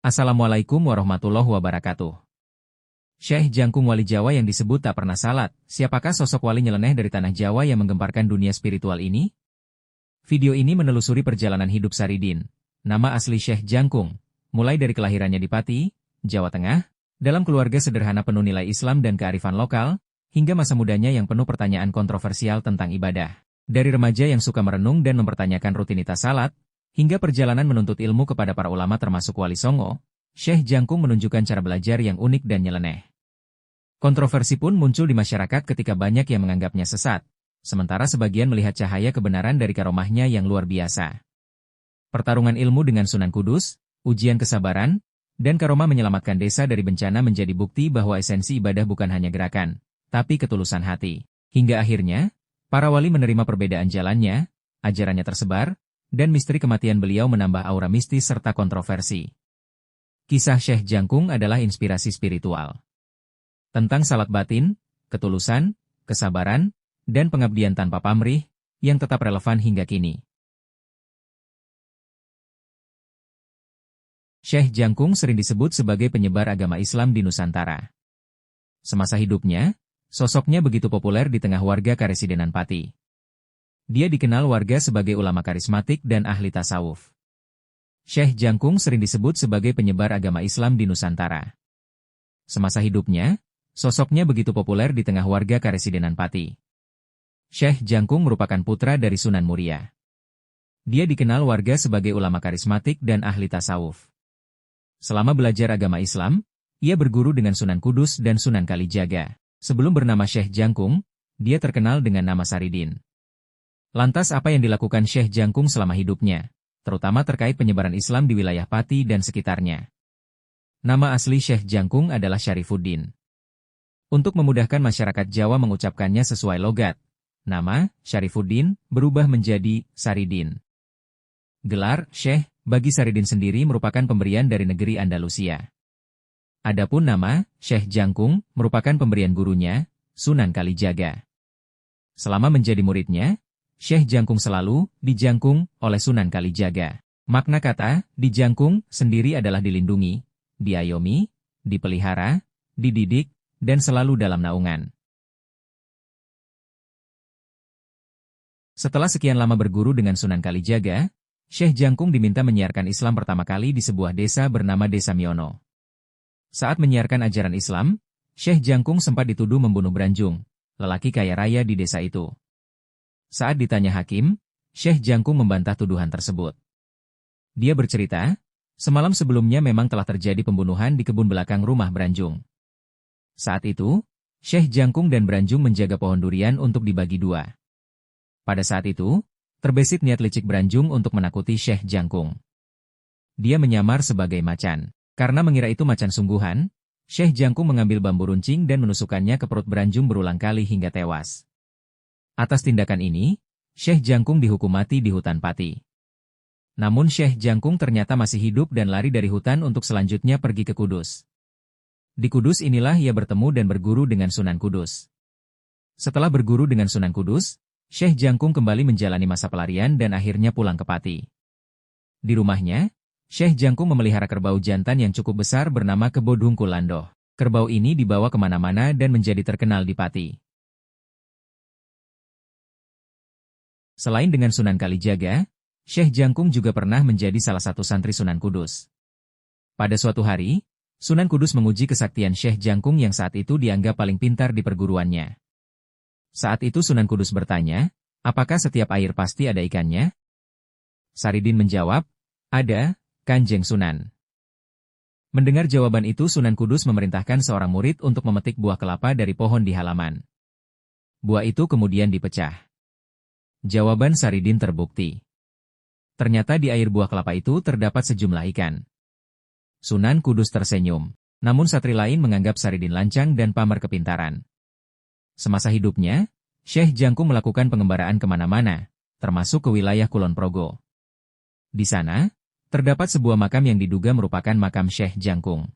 Assalamualaikum warahmatullahi wabarakatuh. Syekh Jangkung wali Jawa yang disebut tak pernah salat, siapakah sosok wali nyeleneh dari tanah Jawa yang menggemparkan dunia spiritual ini? Video ini menelusuri perjalanan hidup Saridin, nama asli Syekh Jangkung, mulai dari kelahirannya di Pati, Jawa Tengah, dalam keluarga sederhana penuh nilai Islam dan kearifan lokal, hingga masa mudanya yang penuh pertanyaan kontroversial tentang ibadah. Dari remaja yang suka merenung dan mempertanyakan rutinitas salat, hingga perjalanan menuntut ilmu kepada para ulama termasuk Wali Songo, Syekh Jangkung menunjukkan cara belajar yang unik dan nyeleneh. Kontroversi pun muncul di masyarakat ketika banyak yang menganggapnya sesat, sementara sebagian melihat cahaya kebenaran dari karomahnya yang luar biasa. Pertarungan ilmu dengan Sunan Kudus, ujian kesabaran, dan karomah menyelamatkan desa dari bencana menjadi bukti bahwa esensi ibadah bukan hanya gerakan, tapi ketulusan hati. Hingga akhirnya, para wali menerima perbedaan jalannya, ajarannya tersebar, dan misteri kematian beliau menambah aura mistis serta kontroversi. Kisah Syekh Jangkung adalah inspirasi spiritual. Tentang salat batin, ketulusan, kesabaran, dan pengabdian tanpa pamrih, yang tetap relevan hingga kini. Syekh Jangkung sering disebut sebagai penyebar agama Islam di Nusantara. Semasa hidupnya, sosoknya begitu populer di tengah warga Karesidenan Pati. Dia dikenal warga sebagai ulama karismatik dan ahli tasawuf. Syekh Jangkung sering disebut sebagai penyebar agama Islam di Nusantara. Semasa hidupnya, sosoknya begitu populer di tengah warga Karesidenan Pati. Syekh Jangkung merupakan putra dari Sunan Muria. Dia dikenal warga sebagai ulama karismatik dan ahli tasawuf. Selama belajar agama Islam, ia berguru dengan Sunan Kudus dan Sunan Kalijaga. Sebelum bernama Syekh Jangkung, dia terkenal dengan nama Saridin. Lantas apa yang dilakukan Syekh Jangkung selama hidupnya, terutama terkait penyebaran Islam di wilayah Pati dan sekitarnya? Nama asli Syekh Jangkung adalah Syarifuddin. Untuk memudahkan masyarakat Jawa mengucapkannya sesuai logat, nama Syarifuddin berubah menjadi Saridin. Gelar Syekh bagi Saridin sendiri merupakan pemberian dari negeri Andalusia. Adapun nama Syekh Jangkung merupakan pemberian gurunya, Sunan Kalijaga. Selama menjadi muridnya, Syekh Jangkung selalu dijangkung oleh Sunan Kalijaga. Makna kata dijangkung sendiri adalah dilindungi, diayomi, dipelihara, dididik, dan selalu dalam naungan. Setelah sekian lama berguru dengan Sunan Kalijaga, Syekh Jangkung diminta menyiarkan Islam pertama kali di sebuah desa bernama Desa Miono. Saat menyiarkan ajaran Islam, Syekh Jangkung sempat dituduh membunuh Branjung, lelaki kaya raya di desa itu. Saat ditanya hakim, Syekh Jangkung membantah tuduhan tersebut. Dia bercerita, semalam sebelumnya memang telah terjadi pembunuhan di kebun belakang rumah Branjung. Saat itu, Syekh Jangkung dan Branjung menjaga pohon durian untuk dibagi dua. Pada saat itu, terbesit niat licik Branjung untuk menakuti Syekh Jangkung. Dia menyamar sebagai macan. Karena mengira itu macan sungguhan, Syekh Jangkung mengambil bambu runcing dan menusukkannya ke perut Branjung berulang kali hingga tewas. Atas tindakan ini, Syekh Jangkung dihukum mati di hutan Pati. Namun Syekh Jangkung ternyata masih hidup dan lari dari hutan untuk selanjutnya pergi ke Kudus. Di Kudus inilah ia bertemu dan berguru dengan Sunan Kudus. Setelah berguru dengan Sunan Kudus, Syekh Jangkung kembali menjalani masa pelarian dan akhirnya pulang ke Pati. Di rumahnya, Syekh Jangkung memelihara kerbau jantan yang cukup besar bernama Kebo Dungkul Landoh. Kerbau ini dibawa kemana-mana dan menjadi terkenal di Pati. Selain dengan Sunan Kalijaga, Syekh Jangkung juga pernah menjadi salah satu santri Sunan Kudus. Pada suatu hari, Sunan Kudus menguji kesaktian Syekh Jangkung yang saat itu dianggap paling pintar di perguruannya. Saat itu Sunan Kudus bertanya, apakah setiap air pasti ada ikannya? Saridin menjawab, ada, Kanjeng Sunan. Mendengar jawaban itu Sunan Kudus memerintahkan seorang murid untuk memetik buah kelapa dari pohon di halaman. Buah itu kemudian dipecah. Jawaban Saridin terbukti. Ternyata di air buah kelapa itu terdapat sejumlah ikan. Sunan Kudus tersenyum, namun satri lain menganggap Saridin lancang dan pamer kepintaran. Semasa hidupnya, Syekh Jangkung melakukan pengembaraan kemana-mana, termasuk ke wilayah Kulon Progo. Di sana, terdapat sebuah makam yang diduga merupakan makam Syekh Jangkung.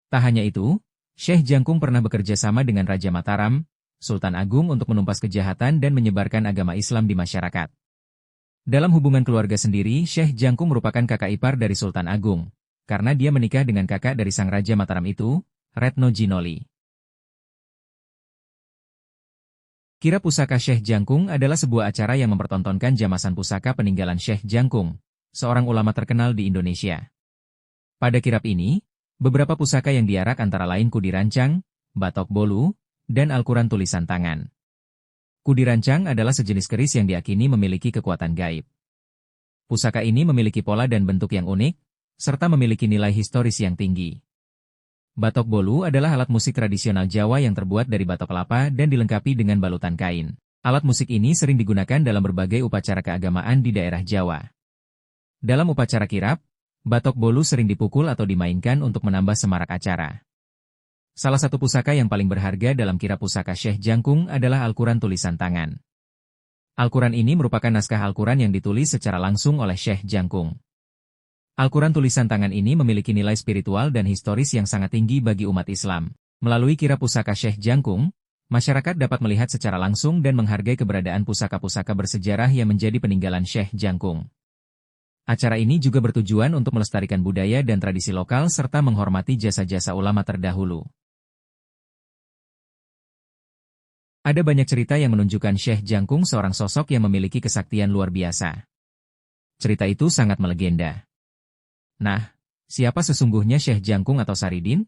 Tak hanya itu, Syekh Jangkung pernah bekerja sama dengan Raja Mataram, Sultan Agung untuk menumpas kejahatan dan menyebarkan agama Islam di masyarakat. Dalam hubungan keluarga sendiri, Syekh Jangkung merupakan kakak ipar dari Sultan Agung, karena dia menikah dengan kakak dari sang Raja Mataram itu, Retno Jinoli. Kirap Pusaka Syekh Jangkung adalah sebuah acara yang mempertontonkan jamasan pusaka peninggalan Syekh Jangkung, seorang ulama terkenal di Indonesia. Pada kirap ini, beberapa pusaka yang diarak antara lain Kudirancang, Batok Bolu, dan Al-Quran tulisan tangan. Kudirancang adalah sejenis keris yang diyakini memiliki kekuatan gaib. Pusaka ini memiliki pola dan bentuk yang unik, serta memiliki nilai historis yang tinggi. Batok Bolu adalah alat musik tradisional Jawa yang terbuat dari batok kelapa dan dilengkapi dengan balutan kain. Alat musik ini sering digunakan dalam berbagai upacara keagamaan di daerah Jawa. Dalam upacara kirap, Batok Bolu sering dipukul atau dimainkan untuk menambah semarak acara. Salah satu pusaka yang paling berharga dalam kirap pusaka Syekh Jangkung adalah Al-Quran tulisan tangan. Al-Quran ini merupakan naskah Al-Quran yang ditulis secara langsung oleh Syekh Jangkung. Al-Quran tulisan tangan ini memiliki nilai spiritual dan historis yang sangat tinggi bagi umat Islam. Melalui kirap pusaka Syekh Jangkung, masyarakat dapat melihat secara langsung dan menghargai keberadaan pusaka-pusaka bersejarah yang menjadi peninggalan Syekh Jangkung. Acara ini juga bertujuan untuk melestarikan budaya dan tradisi lokal serta menghormati jasa-jasa ulama terdahulu. Ada banyak cerita yang menunjukkan Syekh Jangkung seorang sosok yang memiliki kesaktian luar biasa. Cerita itu sangat melegenda. Nah, siapa sesungguhnya Syekh Jangkung atau Saridin?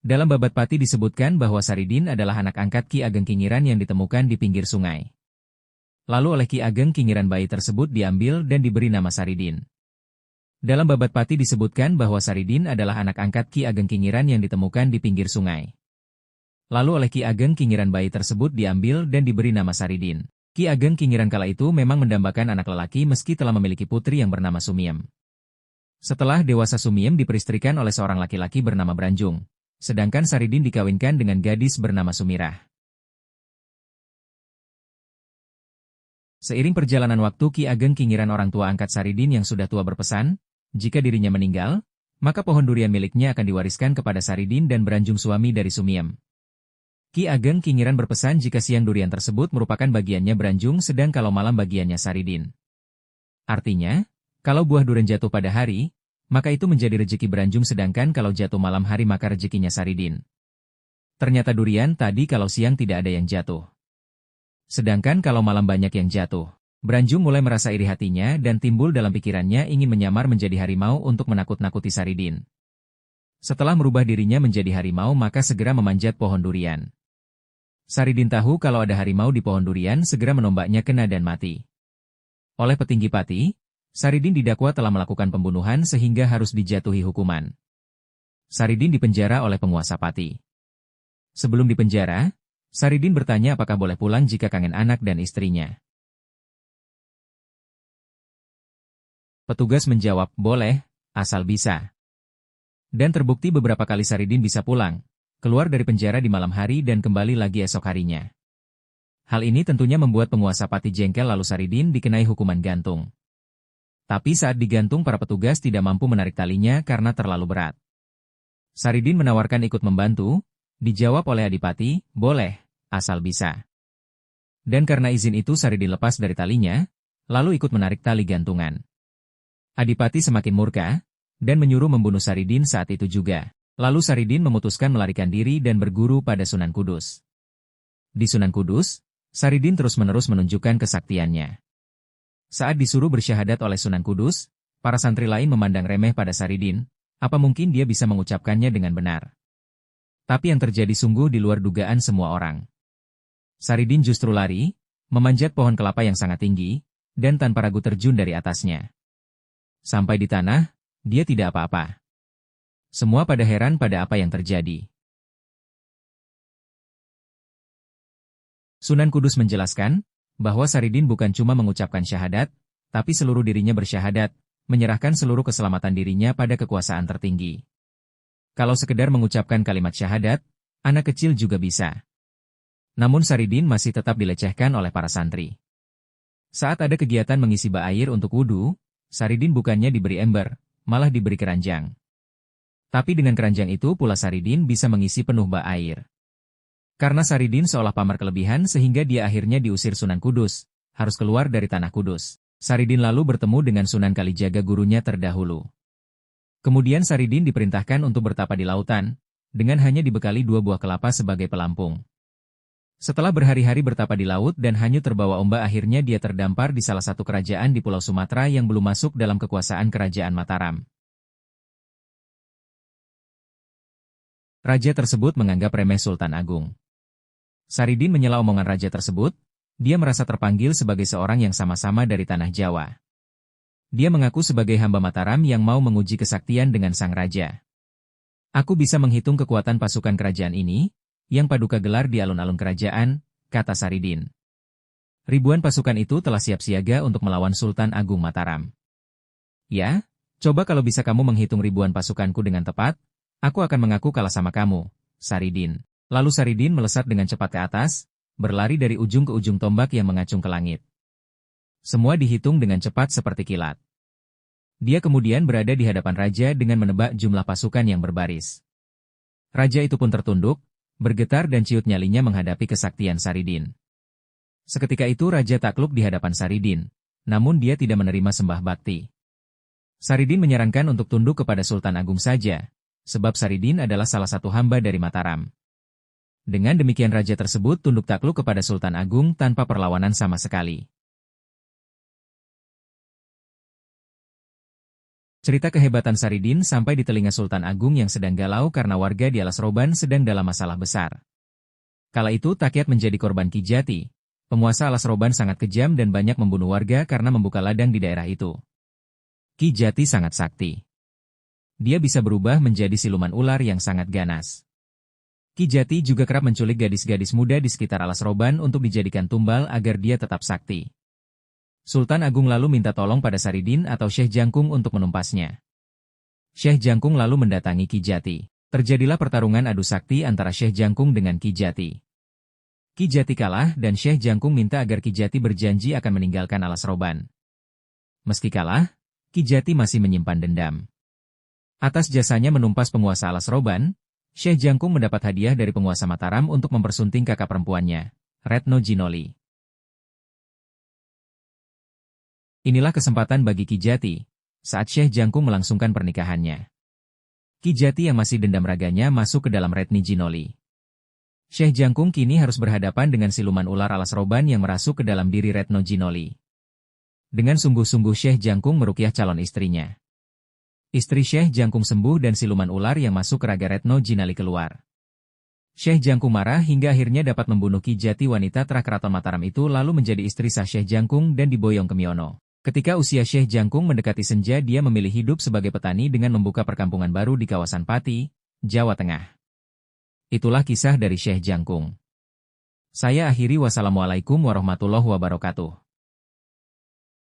Dalam Babat Pati disebutkan bahwa Saridin adalah anak angkat Ki Ageng Kingiran yang ditemukan di pinggir sungai. Lalu oleh Ki Ageng Kingiran bayi tersebut diambil dan diberi nama Saridin. Dalam Babat Pati disebutkan bahwa Saridin adalah anak angkat Ki Ageng Kingiran yang ditemukan di pinggir sungai. Lalu oleh Ki Ageng Kingiran bayi tersebut diambil dan diberi nama Saridin. Ki Ageng Kingiran kala itu memang mendambakan anak lelaki meski telah memiliki putri yang bernama Sumiem. Setelah dewasa Sumiem diperistrikan oleh seorang laki-laki bernama Branjung, sedangkan Saridin dikawinkan dengan gadis bernama Sumirah. Seiring perjalanan waktu Ki Ageng Kingiran orang tua angkat Saridin yang sudah tua berpesan, jika dirinya meninggal, maka pohon durian miliknya akan diwariskan kepada Saridin dan Branjung suami dari Sumiem. Ki Ageng Kingiran berpesan jika siang durian tersebut merupakan bagiannya Branjung sedang kalau malam bagiannya Saridin. Artinya, kalau buah durian jatuh pada hari, maka itu menjadi rezeki Branjung sedangkan kalau jatuh malam hari maka rezekinya Saridin. Ternyata durian tadi kalau siang tidak ada yang jatuh. Sedangkan kalau malam banyak yang jatuh. Branjung mulai merasa iri hatinya dan timbul dalam pikirannya ingin menyamar menjadi harimau untuk menakut-nakuti Saridin. Setelah merubah dirinya menjadi harimau maka segera memanjat pohon durian. Saridin tahu kalau ada harimau di pohon durian segera menombaknya kena dan mati. Oleh petinggi Pati, Saridin didakwa telah melakukan pembunuhan sehingga harus dijatuhi hukuman. Saridin dipenjara oleh penguasa Pati. Sebelum dipenjara, Saridin bertanya apakah boleh pulang jika kangen anak dan istrinya. Petugas menjawab, boleh, asal bisa. Dan terbukti beberapa kali Saridin bisa pulang, keluar dari penjara di malam hari dan kembali lagi esok harinya. Hal ini tentunya membuat penguasa Pati jengkel lalu Saridin dikenai hukuman gantung. Tapi saat digantung para petugas tidak mampu menarik talinya karena terlalu berat. Saridin menawarkan ikut membantu, dijawab oleh Adipati, boleh, asal bisa. Dan karena izin itu Saridin lepas dari talinya, lalu ikut menarik tali gantungan. Adipati semakin murka, dan menyuruh membunuh Saridin saat itu juga. Lalu Saridin memutuskan melarikan diri dan berguru pada Sunan Kudus. Di Sunan Kudus, Saridin terus-menerus menunjukkan kesaktiannya. Saat disuruh bersyahadat oleh Sunan Kudus, para santri lain memandang remeh pada Saridin, apa mungkin dia bisa mengucapkannya dengan benar. Tapi yang terjadi sungguh di luar dugaan semua orang. Saridin justru lari, memanjat pohon kelapa yang sangat tinggi, dan tanpa ragu terjun dari atasnya. Sampai di tanah, dia tidak apa-apa. Semua pada heran pada apa yang terjadi. Sunan Kudus menjelaskan, bahwa Saridin bukan cuma mengucapkan syahadat, tapi seluruh dirinya bersyahadat, menyerahkan seluruh keselamatan dirinya pada kekuasaan tertinggi. Kalau sekedar mengucapkan kalimat syahadat, anak kecil juga bisa. Namun Saridin masih tetap dilecehkan oleh para santri. Saat ada kegiatan mengisi bak air untuk wudhu, Saridin bukannya diberi ember, malah diberi keranjang. Tapi dengan keranjang itu pula Saridin bisa mengisi penuh bak air. Karena Saridin seolah pamer kelebihan sehingga dia akhirnya diusir Sunan Kudus, harus keluar dari tanah Kudus. Saridin lalu bertemu dengan Sunan Kalijaga gurunya terdahulu. Kemudian Saridin diperintahkan untuk bertapa di lautan, dengan hanya dibekali 2 buah kelapa sebagai pelampung. Setelah berhari-hari bertapa di laut dan hanyut terbawa ombak, akhirnya dia terdampar di salah satu kerajaan di Pulau Sumatera yang belum masuk dalam kekuasaan Kerajaan Mataram. Raja tersebut menganggap remeh Sultan Agung. Saridin menyela omongan raja tersebut, dia merasa terpanggil sebagai seorang yang sama-sama dari tanah Jawa. Dia mengaku sebagai hamba Mataram yang mau menguji kesaktian dengan sang raja. Aku bisa menghitung kekuatan pasukan kerajaan ini, yang Paduka gelar di alun-alun kerajaan, kata Saridin. Ribuan pasukan itu telah siap siaga untuk melawan Sultan Agung Mataram. Ya, coba kalau bisa kamu menghitung ribuan pasukanku dengan tepat, aku akan mengaku kalah sama kamu, Saridin. Lalu Saridin melesat dengan cepat ke atas, berlari dari ujung ke ujung tombak yang mengacung ke langit. Semua dihitung dengan cepat seperti kilat. Dia kemudian berada di hadapan raja dengan menebak jumlah pasukan yang berbaris. Raja itu pun tertunduk, bergetar dan ciut nyalinya menghadapi kesaktian Saridin. Seketika itu raja takluk di hadapan Saridin, namun dia tidak menerima sembah bakti. Saridin menyarankan untuk tunduk kepada Sultan Agung saja, sebab Saridin adalah salah satu hamba dari Mataram. Dengan demikian raja tersebut tunduk takluk kepada Sultan Agung tanpa perlawanan sama sekali. Cerita kehebatan Saridin sampai di telinga Sultan Agung yang sedang galau karena warga di Alas Roban sedang dalam masalah besar. Kala itu Takyat menjadi korban Ki Jati. Penguasa Alas Roban sangat kejam dan banyak membunuh warga karena membuka ladang di daerah itu. Ki Jati sangat sakti. Dia bisa berubah menjadi siluman ular yang sangat ganas. Ki Jati juga kerap menculik gadis-gadis muda di sekitar Alas Roban untuk dijadikan tumbal agar dia tetap sakti. Sultan Agung lalu minta tolong pada Saridin atau Syekh Jangkung untuk menumpasnya. Syekh Jangkung lalu mendatangi Ki Jati. Terjadilah pertarungan adu sakti antara Syekh Jangkung dengan Ki Jati. Ki Jati kalah dan Syekh Jangkung minta agar Ki Jati berjanji akan meninggalkan Alas Roban. Meski kalah, Ki Jati masih menyimpan dendam. Atas jasanya menumpas penguasa Alas Roban, Syekh Jangkung mendapat hadiah dari penguasa Mataram untuk mempersunting kakak perempuannya, Retno Jinoli. Inilah kesempatan bagi Ki Jati, saat Syekh Jangkung melangsungkan pernikahannya. Ki Jati yang masih dendam raganya masuk ke dalam Retni Jinoli. Syekh Jangkung kini harus berhadapan dengan siluman ular Alas Roban yang merasuk ke dalam diri Retno Jinoli. Dengan sungguh-sungguh Syekh Jangkung meruqyah calon istrinya. Istri Syekh Jangkung sembuh dan siluman ular yang masuk ke raga Retno Jinoli keluar. Syekh Jangkung marah hingga akhirnya dapat membunuh Ki Jati. Wanita Tra Keraton Mataram itu lalu menjadi istri sah Syekh Jangkung dan diboyong ke Miono. Ketika usia Syekh Jangkung mendekati senja, dia memilih hidup sebagai petani dengan membuka perkampungan baru di kawasan Pati, Jawa Tengah. Itulah kisah dari Syekh Jangkung. Saya akhiri, wassalamualaikum warahmatullahi wabarakatuh.